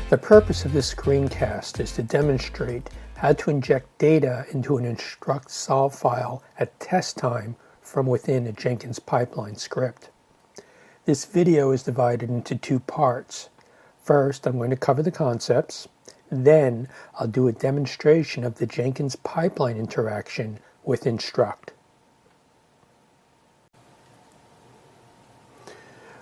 The purpose of this screencast is to demonstrate how to inject data into an Instruqt solve file at test time from within a Jenkins pipeline script. This video is divided into two parts. First, I'm going to cover the concepts. Then, I'll do a demonstration of the Jenkins pipeline interaction with Instruqt.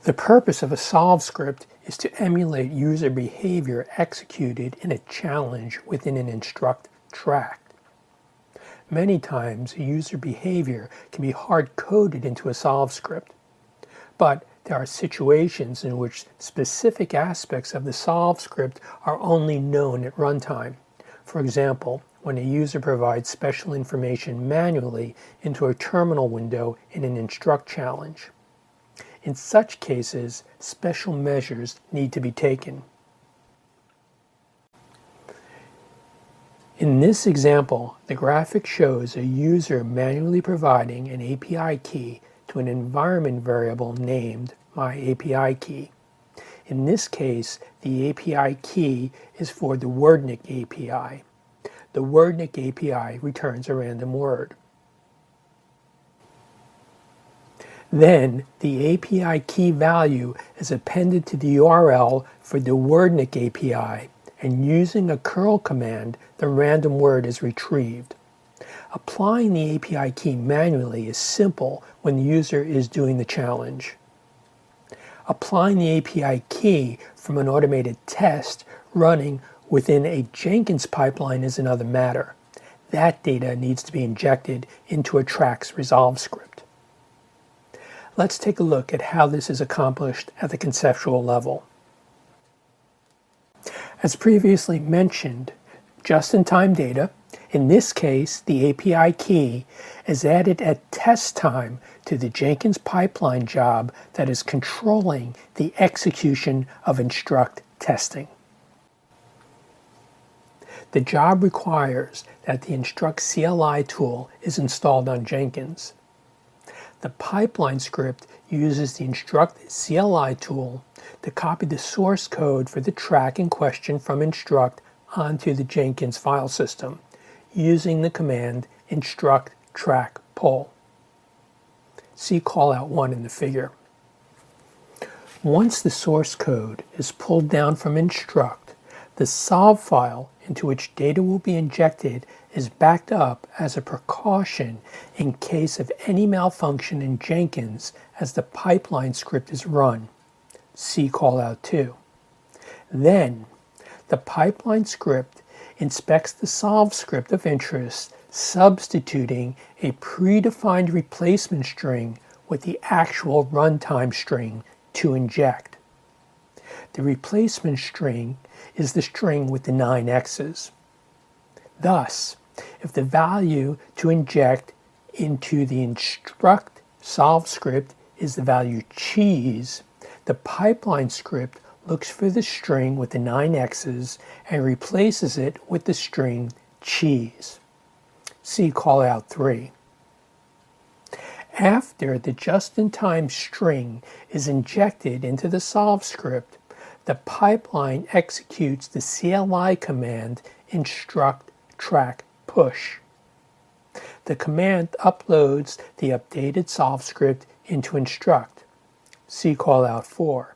The purpose of a solve script is to emulate user behavior executed in a challenge within an Instruqt track. Many times, a user behavior can be hard-coded into a solve script, but there are situations in which specific aspects of the solve script are only known at runtime. For example, when a user provides special information manually into a terminal window in an Instruqt challenge. In such cases, special measures need to be taken. In this example, the graphic shows a user manually providing an API key to an environment variable named myAPIKey. In this case, the API key is for the wordnik API. The wordnik API returns a random word. Then, the API key value is appended to the URL for the wordnik API, and using a curl command, the random word is retrieved. Applying the API key manually is simple when the user is doing the challenge. Applying the API key from an automated test running within a Jenkins pipeline is another matter. That data needs to be injected into a track's resolve script. Let's take a look at how this is accomplished at the conceptual level. As previously mentioned, just-in-time data, in this case the API key, is added at test time to the Jenkins pipeline job that is controlling the execution of Instruqt testing. The job requires that the Instruqt CLI tool is installed on Jenkins. The pipeline script uses the Instruqt CLI tool to copy the source code for the track in question from Instruqt onto the Jenkins file system, using the command instruct track pull. See callout 1 in the figure. Once the source code is pulled down from Instruqt, the solve file into which data will be injected is backed up as a precaution in case of any malfunction in Jenkins as the pipeline script is run. See callout 2. Then, the pipeline script inspects the solve script of interest, substituting a predefined replacement string with the actual runtime string to inject. The replacement string is the string with the 9 X's. Thus, if the value to inject into the Instruqt solve script is the value cheese, the pipeline script looks for the string with the 9 X's and replaces it with the string cheese. See callout 3. After the just-in-time string is injected into the solve script, the pipeline executes the CLI command instruct track push. The command uploads the updated solve script into Instruqt. See callout 4.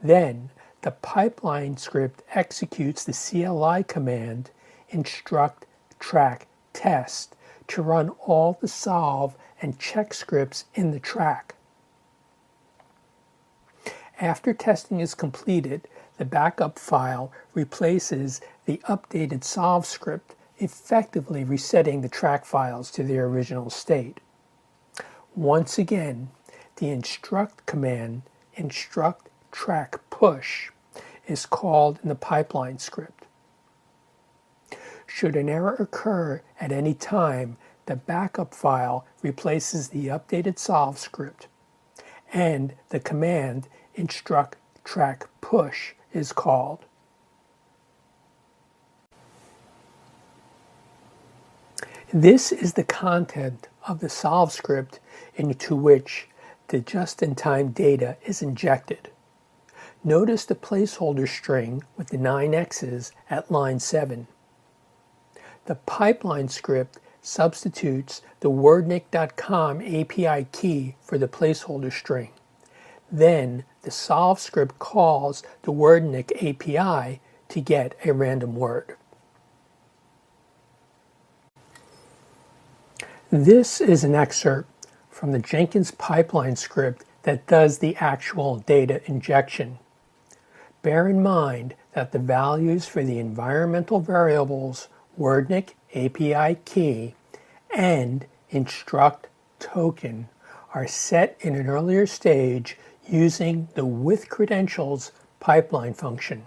Then, the pipeline script executes the CLI command instruct track test to run all the solve and check scripts in the track. After testing is completed, the backup file replaces the updated solve script, effectively resetting the track files to their original state. Once again, the instruct command, instruct track push, is called in the pipeline script. Should an error occur at any time, the backup file replaces the updated solve script, and the command instruct track push is called. This is the content of the solve script into which the just-in-time data is injected. Notice the placeholder string with the 9 X's at line 7. The pipeline script substitutes the wordnik.com API key for the placeholder string. Then the solve script calls the wordnik API to get a random word. This is an excerpt from the Jenkins pipeline script that does the actual data injection. Bear in mind that the values for the environmental variables wordnik API key and instruct token are set in an earlier stage using the with credentials pipeline function.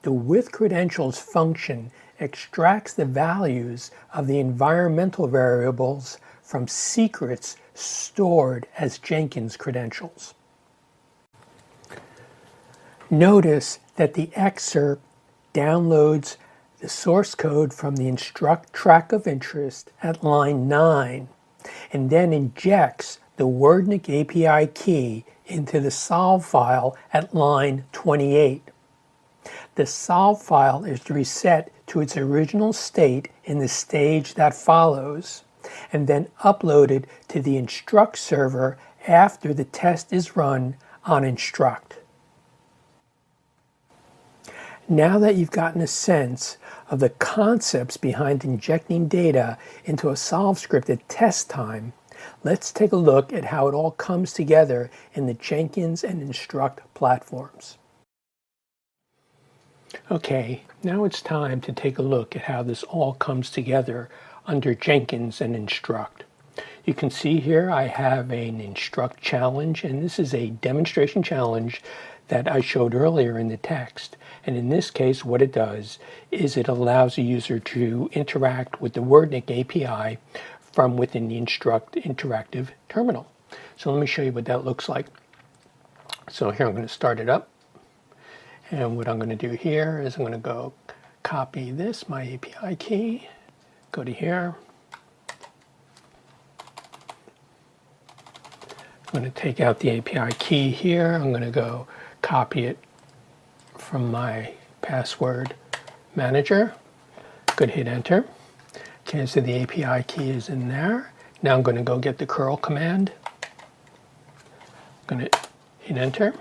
The with credentials function extracts the values of the environmental variables from secrets stored as Jenkins credentials. Notice that the excerpt downloads the source code from the Instruqt track of interest at line 9 and then injects the wordnik API key into the solve file at line 28. The solve file is reset to its original state in the stage that follows, and then uploaded to the Instruqt server after the test is run on Instruqt. Now that you've gotten a sense of the concepts behind injecting data into a solve script at test time, let's take a look at how it all comes together in the Jenkins and Instruqt platforms. Okay, now it's time to take a look at how this all comes together under Jenkins and Instruqt. You can see here I have an Instruqt challenge, and this is a demonstration challenge that I showed earlier in the text. And in this case, what it does is it allows a user to interact with the wordnik API from within the Instruqt interactive terminal. So let me show you what that looks like. So here I'm going to start it up. And what I'm going to do here is I'm going to go copy this, my API key, go to here. I'm going to take out the API key here. I'm going to go copy it from my password manager. Good, hit enter. Okay, so the API key is in there. Now I'm going to go get the curl command. I'm going to hit enter.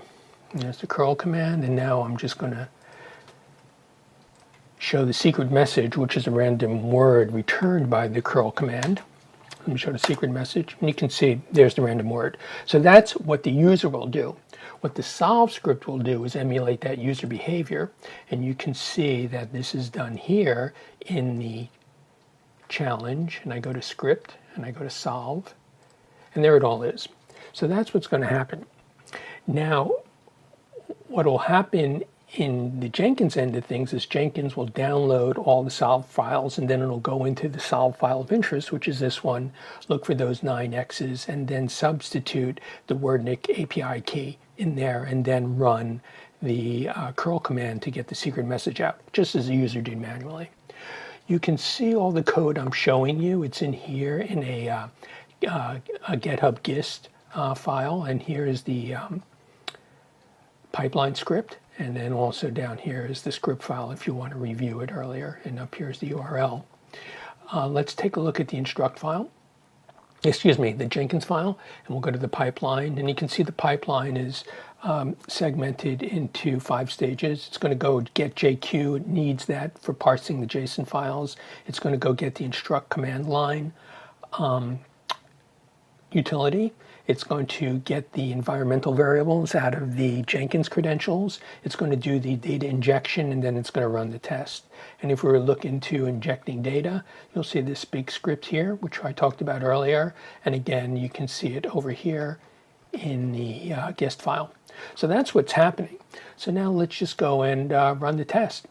And there's the curl command, and now I'm just going to show the secret message, which is a random word returned by the curl command. Let me show the secret message, and you can see there's the random word. So that's what the user will do. What the solve script will do is emulate that user behavior, and you can see that this is done here in the challenge, and I go to script, and I go to solve, and there it all is. So that's what's going to happen. Now, what will happen in the Jenkins end of things is Jenkins will download all the solve files, and then it'll go into the solve file of interest, which is this one, look for those 9 X's, and then substitute the wordnik API key in there, and then run the curl command to get the secret message out, just as the user did manually. You can see all the code I'm showing you. It's in here in a GitHub gist file, and here is the pipeline script, and then also down here is the script file if you want to review it earlier, and up here is the URL. Let's take a look at the Instruqt file. Excuse me, the Jenkins file, and we'll go to the pipeline, and you can see the pipeline is segmented into 5 stages. It's going to go get JQ, it needs that for parsing the JSON files. It's going to go get the Instruqt command line utility. It's going to get the environmental variables out of the Jenkins credentials. It's going to do the data injection, and then it's going to run the test. And if we were looking to injecting data, you'll see this big script here, which I talked about earlier. And again, you can see it over here in the gist file. So that's what's happening. So now let's just go and run the test.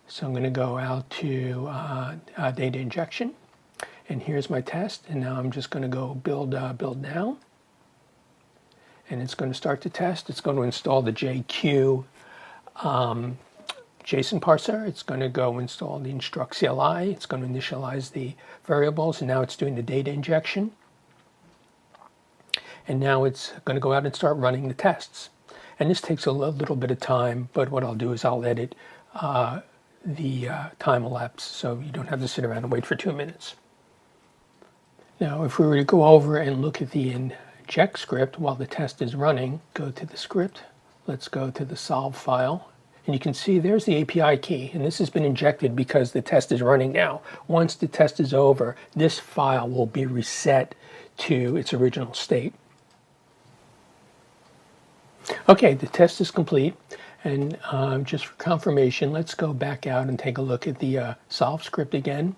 So I'm going to go out to data injection. And here's my test, and now I'm just going to go build now, and it's going to start the test. It's going to install the JQ JSON parser. It's going to go install the Instruqt CLI. It's going to initialize the variables, and now it's doing the data injection. And now it's going to go out and start running the tests. And this takes a little bit of time, but what I'll do is I'll edit the time elapse so you don't have to sit around and wait for 2 minutes. Now, if we were to go over and look at the inject script while the test is running, go to the script, let's go to the solve file, and you can see there's the API key, and this has been injected because the test is running now. Once the test is over, this file will be reset to its original state. Okay, the test is complete, and just for confirmation, let's go back out and take a look at the solve script again.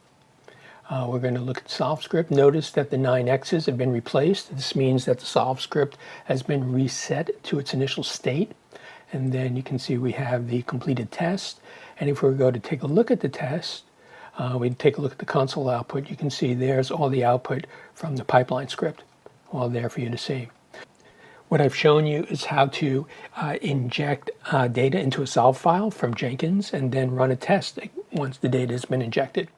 We're going to look at solve script. Notice that the 9x's have been replaced. This means that the solve script has been reset to its initial state. And then you can see we have the completed test. And if we go to take a look at the test, we take a look at the console output. You can see there's all the output from the pipeline script, all there for you to see. What I've shown you is how to inject data into a solve file from Jenkins and then run a test once the data has been injected.